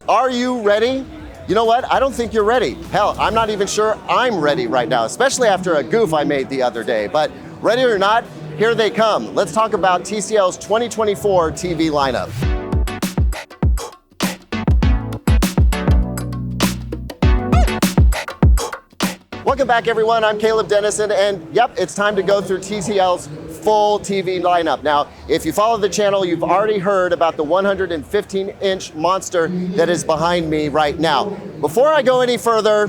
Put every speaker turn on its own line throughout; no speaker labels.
Are you ready? You know what? I don't think you're ready. Hell, I'm not even sure I'm ready right now, especially after a goof I made the other day. But ready or not, here they come. Let's talk about TCL's 2024 TV lineup. Welcome back, everyone. I'm Caleb Dennison, and yep, it's time to go through TCL's full TV lineup. Now, if you follow the channel, you've already heard about the 115-inch monster that is behind me right now. Before I go any further,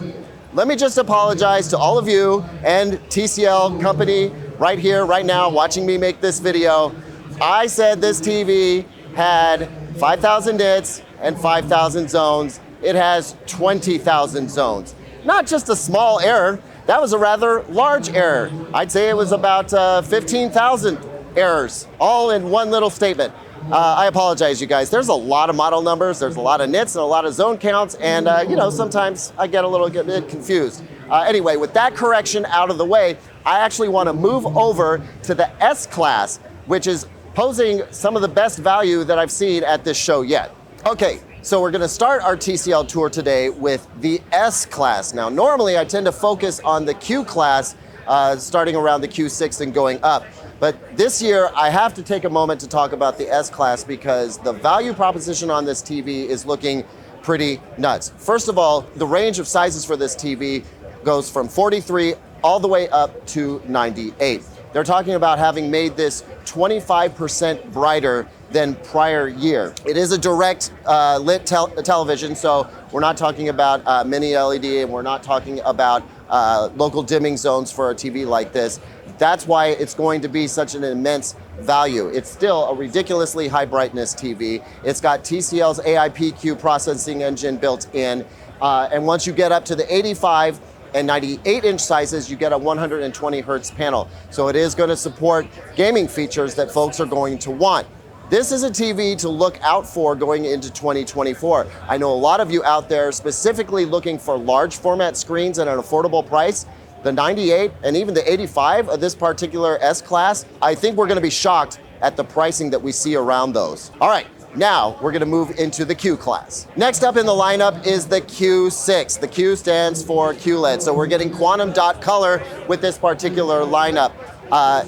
let me just apologize to all of you and TCL company right here, right now, watching me make this video. I said this TV had 5,000 nits and 5,000 zones. It has 20,000 zones. Not just a small error, that was a rather large error. I'd say it was about 15,000 errors, all in one little statement. I apologize, you guys. There's a lot of model numbers, there's a lot of nits and a lot of zone counts, and you know, sometimes I get a little bit confused. Anyway, with that correction out of the way, I actually want to move over to the S Class, which is posing some of the best value that I've seen at this show yet. Okay. So we're going to start our TCL tour today with the S Class. Now, normally I tend to focus on the Q Class, starting around the Q6 and going up. But this year, I have to take a moment to talk about the S Class because the value proposition on this TV is looking pretty nuts. First of all, the range of sizes for this TV goes from 43 all the way up to 98. They're talking about having made this 25% brighter than prior year. It is a direct lit television, so we're not talking about mini LED, and we're not talking about local dimming zones for a TV like this. That's why it's going to be such an immense value. It's still a ridiculously high brightness TV. It's got TCL's AIPQ processing engine built in, and once you get up to the 85 and 98-inch sizes, you get a 120 hertz panel. So it is going to support gaming features that folks are going to want. This is a TV to look out for going into 2024. I know a lot of you out there specifically looking for large format screens at an affordable price. The 98 and even the 85 of this particular S Class, I think we're going to be shocked at the pricing that we see around those. All right. Now, we're going to move into the Q Class. Next up in the lineup is the Q6. The Q stands for QLED, so we're getting quantum dot color with this particular lineup.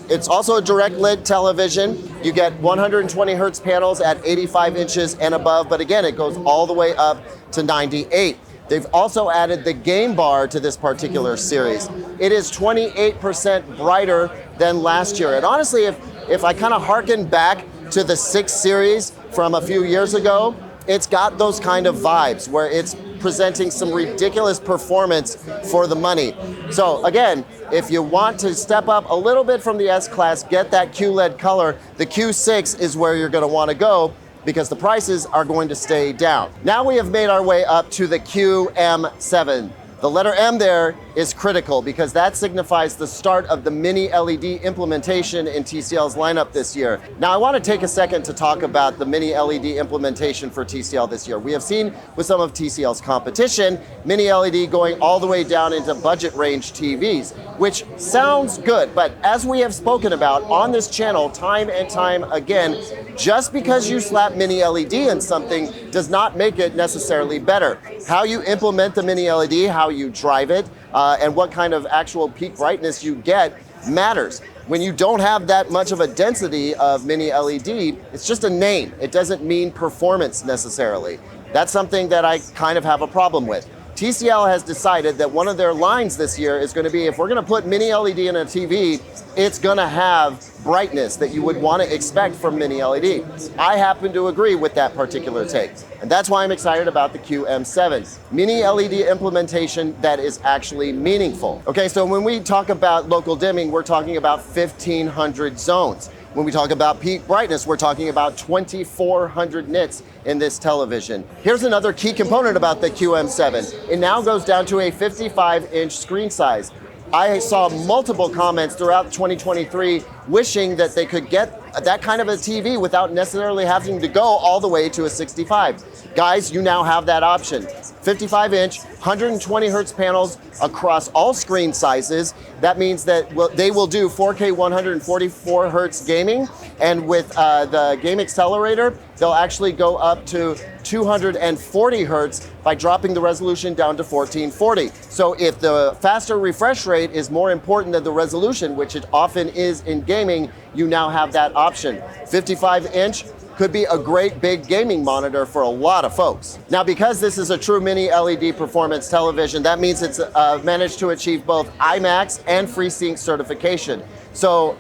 It's also a direct lit television. You get 120 hertz panels at 85 inches and above, but again, it goes all the way up to 98. They've also added the game bar to this particular series. It is 28% brighter than last year. And honestly, if I kind of harken back to the 6 series from a few years ago, it's got those kind of vibes where it's presenting some ridiculous performance for the money. So again, if you want to step up a little bit from the S Class, get that QLED color, the Q6 is where you're going to want to go because the prices are going to stay down. Now we have made our way up to the QM7. The letter M there is critical because that signifies the start of the mini LED implementation in TCL's lineup this year. Now I want to take a second to talk about the mini LED implementation for TCL this year. We have seen with some of TCL's competition, mini LED going all the way down into budget range TVs, which sounds good, but as we have spoken about on this channel time and time again, just because you slap mini LED in something does not make it necessarily better. How you implement the mini LED, how you drive it, and what kind of actual peak brightness you get matters. When you don't have that much of a density of mini LED, it's just a name. It doesn't mean performance necessarily. That's something that I kind of have a problem with. TCL has decided that one of their lines this year is going to be, if we're going to put mini LED in a TV, it's going to have brightness that you would want to expect from mini LED. I happen to agree with that particular take. And that's why I'm excited about the QM7. Mini LED implementation that is actually meaningful. Okay, so when we talk about local dimming, we're talking about 1,500 zones. When we talk about peak brightness, we're talking about 2,400 nits in this television. Here's another key component about the QM7. It now goes down to a 55-inch screen size. I saw multiple comments throughout 2023 wishing that they could get that kind of a TV without necessarily having to go all the way to a 65. Guys, you now have that option. 55-inch, 120 hertz panels across all screen sizes. That means that they will do 4K 144 hertz gaming, and with the game accelerator, they'll actually go up to 240 hertz by dropping the resolution down to 1440. So if the faster refresh rate is more important than the resolution, which it often is in gaming, you now have that option. 55-inch could be a great big gaming monitor for a lot of folks. Now, because this is a true mini LED performance television, that means it's managed to achieve both IMAX and FreeSync certification. So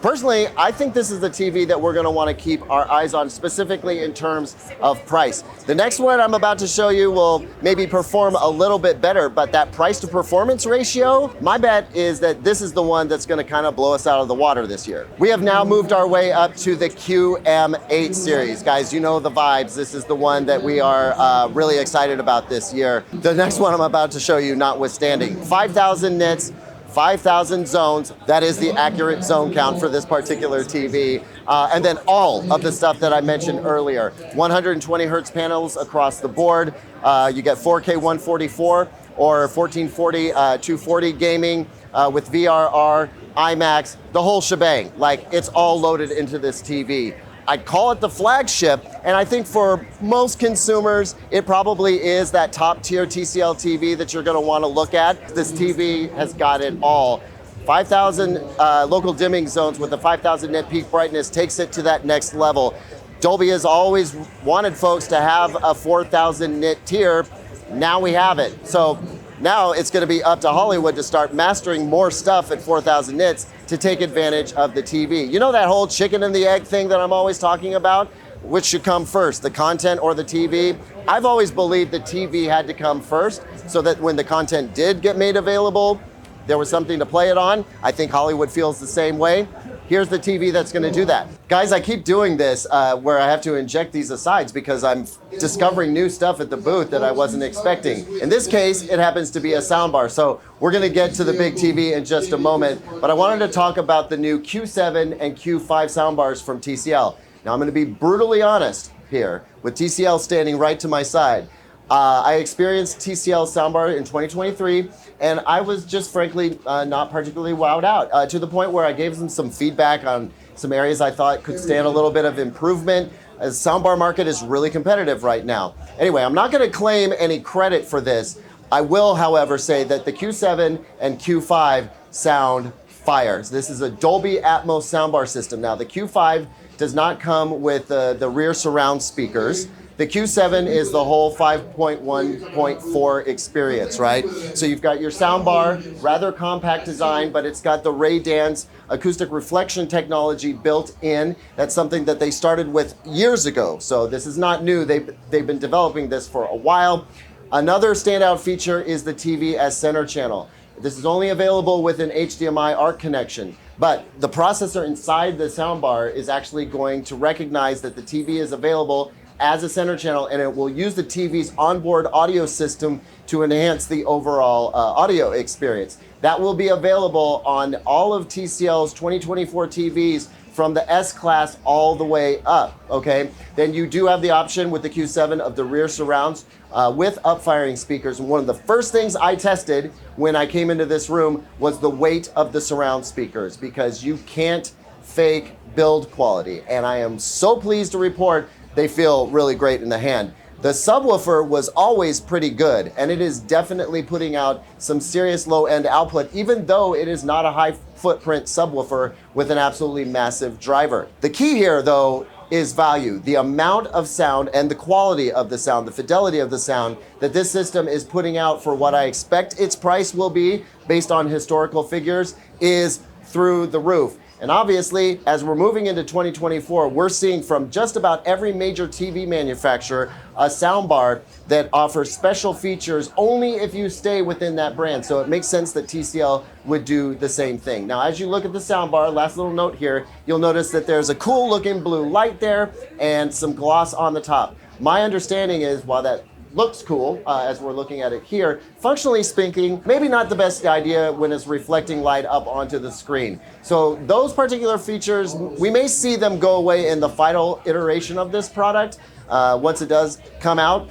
personally, I think this is the TV that we're going to want to keep our eyes on, specifically in terms of price. The next one I'm about to show you will maybe perform a little bit better, but that price to performance ratio, my bet is that this is the one that's going to kind of blow us out of the water this year. We have now moved our way up to the QM8 series. Guys, you know the vibes. This is the one that we are really excited about this year. The next one I'm about to show you notwithstanding. 5,000 nits, 5,000 zones, that is the accurate zone count for this particular TV. And then all of the stuff that I mentioned earlier. 120 hertz panels across the board. You get 4K 144 or 1440 240 gaming with VRR, IMAX, the whole shebang. Like, it's all loaded into this TV. I call it the flagship, and I think for most consumers, it probably is that top tier TCL TV that you're gonna wanna look at. This TV has got it all. 5,000 local dimming zones with the 5,000 nit peak brightness takes it to that next level. Dolby has always wanted folks to have a 4,000 nit tier. Now we have it. So now it's going to be up to Hollywood to start mastering more stuff at 4,000 nits to take advantage of the TV. You know that whole chicken and the egg thing that I'm always talking about? Which should come first, the content or the TV? I've always believed the TV had to come first so that when the content did get made available, there was something to play it on. I think Hollywood feels the same way. Here's the TV that's gonna do that. Guys, I keep doing this where I have to inject these asides because I'm discovering new stuff at the booth that I wasn't expecting. In this case, it happens to be a soundbar. So we're gonna get to the big TV in just a moment, but I wanted to talk about the new Q7 and Q5 soundbars from TCL. Now I'm gonna be brutally honest here, with TCL standing right to my side. I experienced TCL soundbar in 2023, and I was just frankly not particularly wowed out to the point where I gave them some feedback on some areas I thought could stand a little bit of improvement. The soundbar market is really competitive right now. Anyway, I'm not going to claim any credit for this. I will, however, say that the Q7 and Q5 sound fire. This is a Dolby Atmos soundbar system. Now, the Q5 does not come with the rear surround speakers. The Q7 is the whole 5.1.4 experience, right? So you've got your soundbar, rather compact design, but it's got the Ray Dance acoustic reflection technology built in. That's something that they started with years ago. So this is not new. They've been developing this for a while. Another standout feature is the TV as center channel. This is only available with an HDMI ARC connection, but the processor inside the soundbar is actually going to recognize that the TV is available as a center channel, and it will use the TV's onboard audio system to enhance the overall audio experience. That will be available on all of TCL's 2024 TVs from the S Class all the way up, okay? Then you do have the option with the Q7 of the rear surrounds with up-firing speakers. And one of the first things I tested when I came into this room was the weight of the surround speakers, because you can't fake build quality. And I am so pleased to report they feel really great in the hand. The subwoofer was always pretty good, and it is definitely putting out some serious low-end output, even though it is not a high-footprint subwoofer with an absolutely massive driver. The key here, though, is value. The amount of sound and the quality of the sound, the fidelity of the sound that this system is putting out for what I expect its price will be based on historical figures is through the roof. And obviously, as we're moving into 2024, we're seeing from just about every major TV manufacturer a soundbar that offers special features only if you stay within that brand. So it makes sense that TCL would do the same thing. Now, as you look at the soundbar, last little note here, you'll notice that there's a cool looking blue light there and some gloss on the top. My understanding is, while that looks cool as we're looking at it here, functionally speaking, maybe not the best idea when it's reflecting light up onto the screen. So those particular features, we may see them go away in the final iteration of this product once it does come out.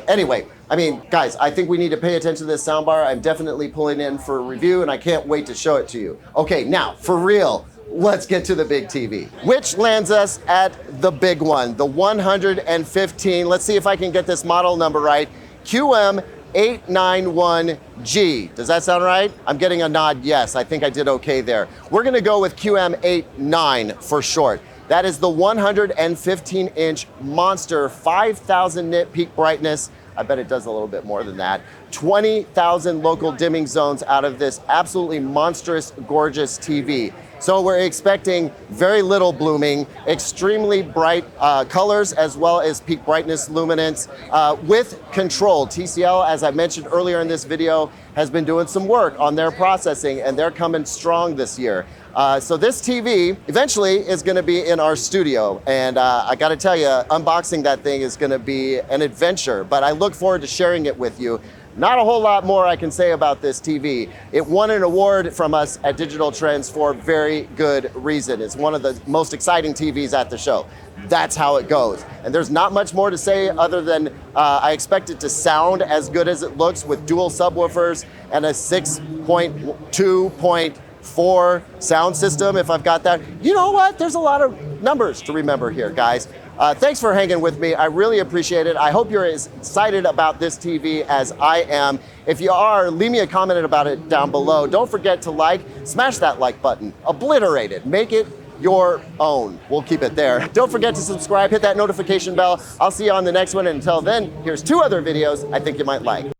Anyway, I mean, guys, I think we need to pay attention to this soundbar. I'm definitely pulling in for a review, and I can't wait to show it to you. Okay, now, for real, let's get to the big TV, which lands us at the big one, the 115. Let's see if I can get this model number right. QM891G. Does that sound right? I'm getting a nod yes. I think I did okay there. We're gonna go with QM89 for short. That is the 115-inch monster, 5,000 nit peak brightness. I bet it does a little bit more than that. 20,000 local dimming zones out of this absolutely monstrous, gorgeous TV. So we're expecting very little blooming, extremely bright colors, as well as peak brightness luminance with control. TCL, as I mentioned earlier in this video, has been doing some work on their processing, and they're coming strong this year. So this TV eventually is gonna be in our studio, and I gotta tell you, unboxing that thing is gonna be an adventure, but I look forward to sharing it with you. Not a whole lot more I can say about this TV. It won an award from us at Digital Trends for very good reason. It's one of the most exciting TVs at the show. That's how it goes. And there's not much more to say other than I expect it to sound as good as it looks with dual subwoofers and a 6.2.4 sound system, if I've got that. You know what? There's a lot of numbers to remember here, guys. Thanks for hanging with me. I really appreciate it. I hope you're as excited about this TV as I am. If you are, leave me a comment about it down below. Don't forget to smash that like button, obliterate it, make it your own. We'll keep it there. Don't forget to subscribe, hit that notification bell. I'll see you on the next one. And until then, here's 2 other videos I think you might like.